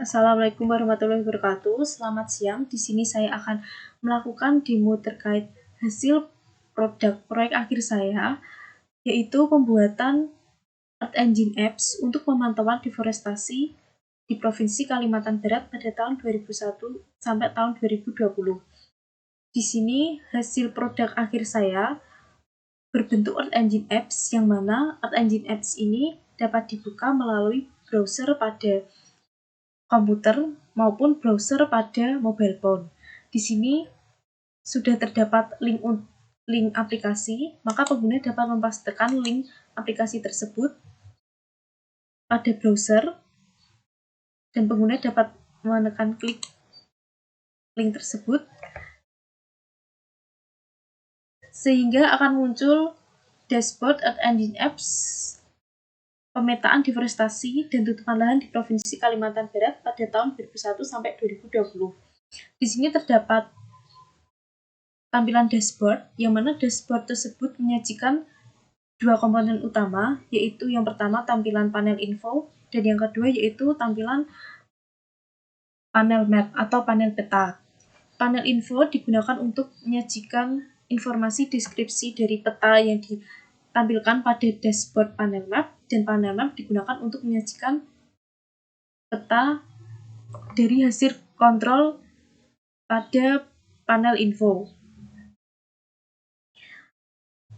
Assalamualaikum warahmatullahi wabarakatuh. Selamat siang. Di sini saya akan melakukan demo terkait hasil produk proyek akhir saya, yaitu pembuatan Earth Engine Apps untuk pemantauan deforestasi di Provinsi Kalimantan Barat pada tahun 2001 sampai tahun 2020. Di sini hasil produk akhir saya berbentuk Earth Engine Apps, yang mana Earth Engine Apps ini dapat dibuka melalui browser pada komputer maupun browser pada mobile phone. Di sini sudah terdapat link aplikasi, maka pengguna dapat mempastekan link aplikasi tersebut pada browser dan pengguna dapat menekan klik link tersebut sehingga akan muncul dashboard Earth Engine Apps pemetaan deforestasi dan tutupan lahan di Provinsi Kalimantan Barat pada tahun 2001 sampai 2020. Di sini terdapat tampilan dashboard, yang mana dashboard tersebut menyajikan dua komponen utama, yaitu yang pertama tampilan panel info, dan yang kedua yaitu tampilan panel map atau panel peta. Panel info digunakan untuk menyajikan informasi deskripsi dari peta yang ditampilkan pada dashboard panel map, dan panel map digunakan untuk menyajikan peta dari hasil kontrol pada panel info.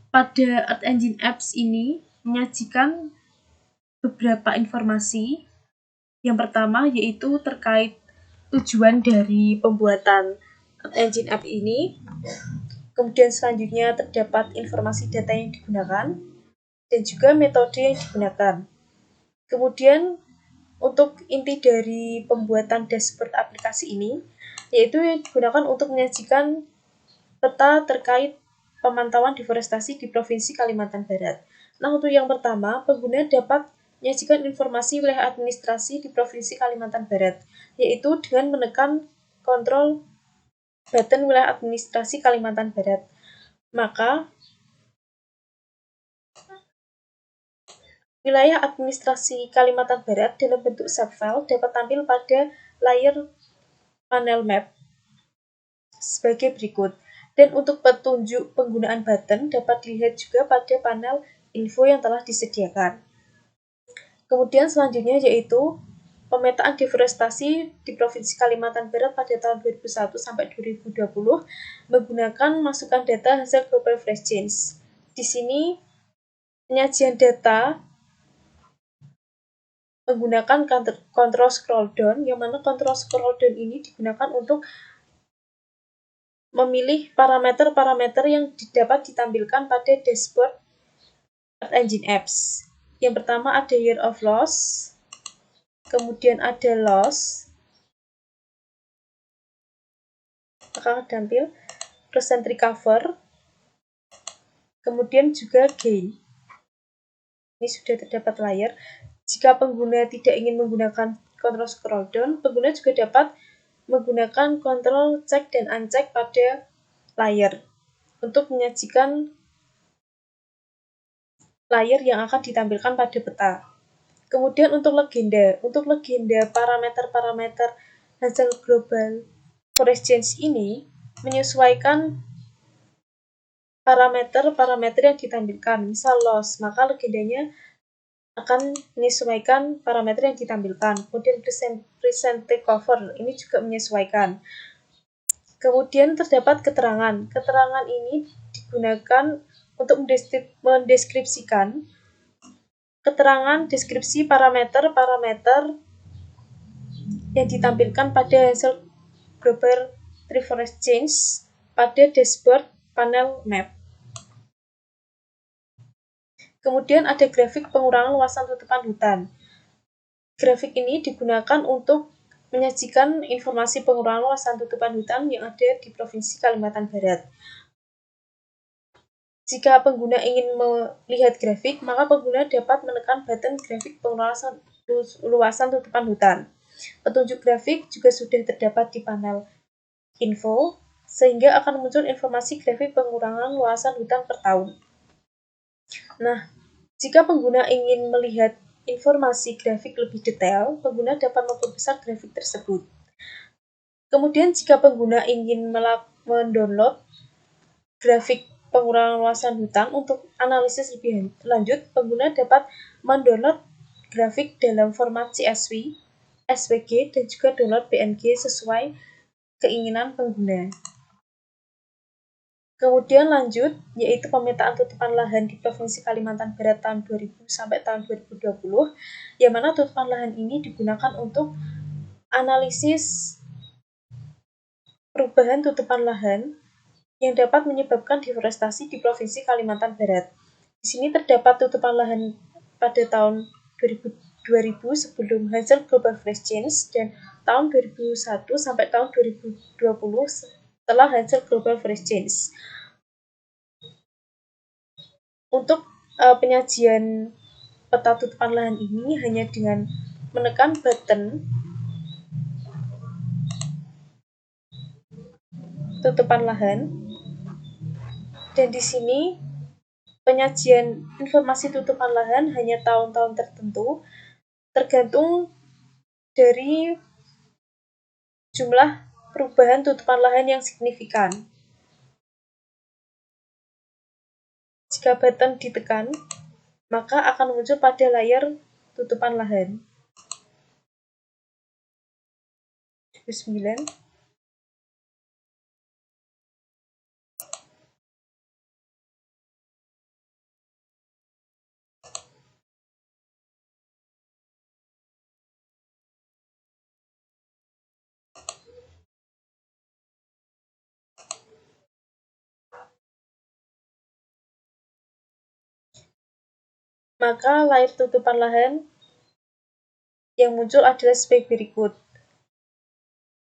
Pada Earth Engine Apps ini menyajikan beberapa informasi. Yang pertama yaitu terkait tujuan dari pembuatan Earth Engine App ini. Kemudian selanjutnya terdapat informasi data yang digunakan dan juga metode yang digunakan. Kemudian untuk inti dari pembuatan dashboard aplikasi ini yaitu yang digunakan untuk menyajikan peta terkait pemantauan deforestasi di Provinsi Kalimantan Barat. Nah, untuk yang pertama, pengguna dapat menyajikan informasi wilayah administrasi di Provinsi Kalimantan Barat, yaitu dengan menekan kontrol button wilayah administrasi Kalimantan Barat. Maka, wilayah administrasi Kalimantan Barat dalam bentuk subfile dapat tampil pada layar panel map sebagai berikut. Dan untuk petunjuk penggunaan button dapat dilihat juga pada panel info yang telah disediakan. Kemudian selanjutnya yaitu pemetaan deforestasi di Provinsi Kalimantan Barat pada tahun 2001 sampai 2020 menggunakan masukan data hasil Global Flash Change. Di sini penyajian data menggunakan control scroll down, yang mana control scroll down ini digunakan untuk memilih parameter-parameter yang dapat ditampilkan pada dashboard Earth Engine Apps. Yang pertama ada year of loss, kemudian ada loss, akan tampil percent recover, kemudian juga gain. Ini sudah terdapat layar. Jika pengguna tidak ingin menggunakan control scroll down, pengguna juga dapat menggunakan kontrol check dan uncheck pada layar untuk menyajikan layar yang akan ditampilkan pada peta. Kemudian untuk legenda parameter-parameter hasil global forest change ini menyesuaikan parameter-parameter yang ditampilkan. Misal loss, maka legendanya akan menyesuaikan parameter yang ditampilkan. Kemudian present takeover ini juga menyesuaikan. Kemudian terdapat keterangan. Keterangan ini digunakan untuk mendeskripsikan keterangan deskripsi parameter-parameter yang ditampilkan pada hasil global tree forest change pada dashboard panel map. Kemudian ada grafik pengurangan luasan tutupan hutan. Grafik ini digunakan untuk menyajikan informasi pengurangan luasan tutupan hutan yang ada di Provinsi Kalimantan Barat. Jika pengguna ingin melihat grafik, maka pengguna dapat menekan button grafik pengurangan luasan tutupan hutan. Petunjuk grafik juga sudah terdapat di panel info, sehingga akan muncul informasi grafik pengurangan luasan hutan per tahun. Nah, jika pengguna ingin melihat informasi grafik lebih detail, pengguna dapat memperbesar grafik tersebut. Kemudian jika pengguna ingin mendownload grafik pengurangan luasan hutan untuk analisis lebih lanjut, pengguna dapat mendownload grafik dalam format CSV, SVG, dan juga download PNG sesuai keinginan pengguna. Kemudian lanjut, yaitu pemetaan tutupan lahan di Provinsi Kalimantan Barat tahun 2000 sampai tahun 2020, yang mana tutupan lahan ini digunakan untuk analisis perubahan tutupan lahan yang dapat menyebabkan deforestasi di Provinsi Kalimantan Barat. Di sini terdapat tutupan lahan pada tahun 2000 sebelum hasil Global Forest Change dan tahun 2001 sampai tahun 2020 setelah hasil Global Forest Change. Untuk penyajian peta tutupan lahan ini hanya dengan menekan button tutupan lahan, dan di sini penyajian informasi tutupan lahan hanya tahun-tahun tertentu tergantung dari jumlah perubahan tutupan lahan yang signifikan. Jika button ditekan, maka akan muncul pada layar tutupan lahan. 9. Maka layar tutupan lahan yang muncul adalah sebagai berikut.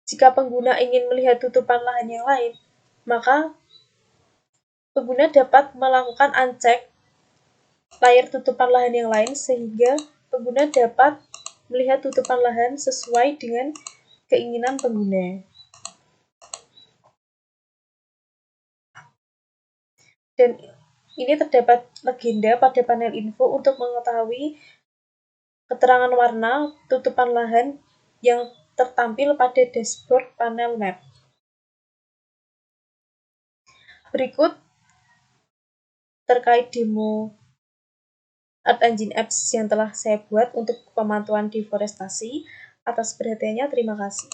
Jika pengguna ingin melihat tutupan lahan yang lain, maka pengguna dapat melakukan uncheck layar tutupan lahan yang lain sehingga pengguna dapat melihat tutupan lahan sesuai dengan keinginan pengguna. Dan ini terdapat legenda pada panel info untuk mengetahui keterangan warna tutupan lahan yang tertampil pada dashboard panel map. Berikut terkait demo Earth Engine Apps yang telah saya buat untuk pemantauan deforestasi. Atas perhatiannya, terima kasih.